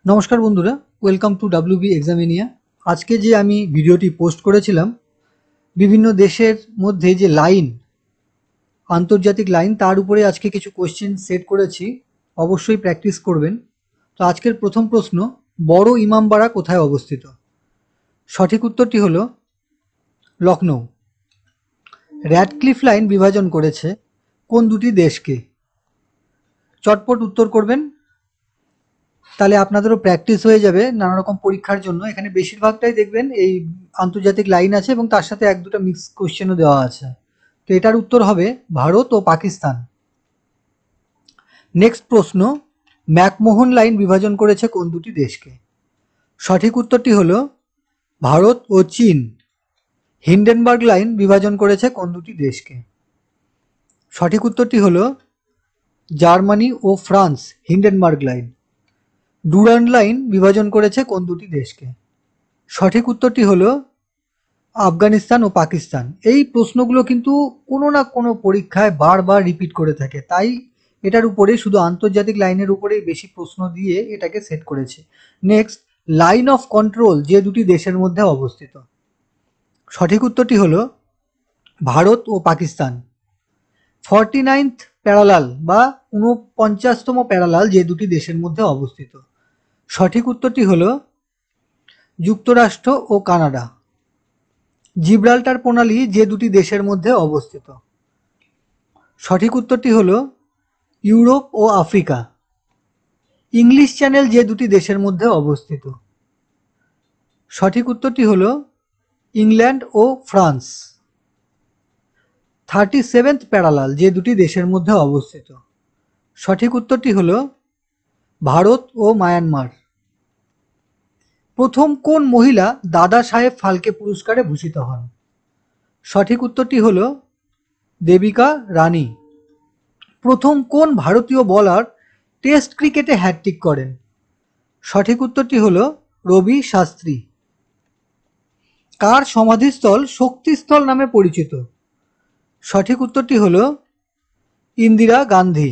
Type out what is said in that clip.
নমস্কার বন্ধুরা, welcome to WB এক্সামিনিয়া। আজকে যে আমি ভিডিওটি পোস্ট করেছিলাম বিভিন্ন দেশের মধ্যে যে লাইন, আন্তর্জাতিক লাইন, তার উপরে আজকে কিছু কোশ্চেন সেট করেছি। অবশ্যই প্র্যাকটিস করবেন। তো আজকের প্রথম প্রশ্ন, বড় ইমামবাড়া কোথায় অবস্থিত? সঠিক উত্তরটি হলো লখনৌ। র্যাডক্লিফ লাইন বিভাজন করেছে কোন দুটি দেশকে? চটপট উত্তর করবেন, তাহলে আপনাদেরও প্র্যাকটিস হয়ে যাবে নানা রকম পরীক্ষার জন্য। এখানে বেশিরভাগটাই দেখবেন এই আন্তর্জাতিক লাইন আছে এবং তার সাথে এক দুটো মিক্স কোশ্চেনও দেওয়া আছে। তো এটার উত্তর হবে ভারত ও পাকিস্তান। নেক্সট প্রশ্ন, ম্যাকমোহন লাইন বিভাজন করেছে কোন দুটি দেশকে? সঠিক উত্তরটি হলো ভারত ও চীন। হিন্ডেনবার্গ লাইন বিভাজন করেছে কোন দুটি দেশকে? সঠিক উত্তরটি হলো জার্মানি ও France. Hindenburg line. Durand line বিভাজন করেছে কোন দুটি দেশকে? সঠিক উত্তরটি হলো আফগানিস্তান ও পাকিস্তান। এই প্রশ্নগুলো কিন্তু কোনো না কোনো পরীক্ষায় বারবার রিপিট করে থাকে, তাই এটার উপরে শুধু আন্তর্জাতিক লাইনের উপরেই বেশি প্রশ্ন দিয়ে এটাকে সেট করেছে। নেক্সট, লাইন অফ কন্ট্রোল যে দুটি দেশের মধ্যে অবস্থিত? সঠিক উত্তরটি হলো ভারত ও পাকিস্তান। 49th প্যারালাল বা 49তম প্যারালাল যে দুটি দেশের মধ্যে অবস্থিত? সঠিক উত্তরটি হলো যুক্তরাষ্ট্র ও কানাডা। জিব্রাল্টার প্রণালী যে দুটি দেশের মধ্যে অবস্থিত? সঠিক উত্তরটি হলো ইউরোপ ও আফ্রিকা। ইংলিশ চ্যানেল যে দুটি দেশের মধ্যে অবস্থিত? সঠিক উত্তরটি হলো ইংল্যান্ড ও ফ্রান্স। 37th প্যারালাল যে দুটি দেশের মধ্যে অবস্থিত? সঠিক উত্তরটি হলো ভারত ও মায়ানমার। প্রথম কোন মহিলা দাদা সাহেব ফালকে পুরস্কারে ভূষিত হন? সঠিক উত্তরটি হলো দেবিকা রানী। প্রথম কোন ভারতীয় বোলার টেস্ট ক্রিকেটে হ্যাটট্রিক করেন? সঠিক উত্তরটি হলো রবি শাস্ত্রী। কার সমাধিস্থল শক্তিস্থল নামে পরিচিত? সঠিক উত্তরটি হলো ইন্দিরা গান্ধী।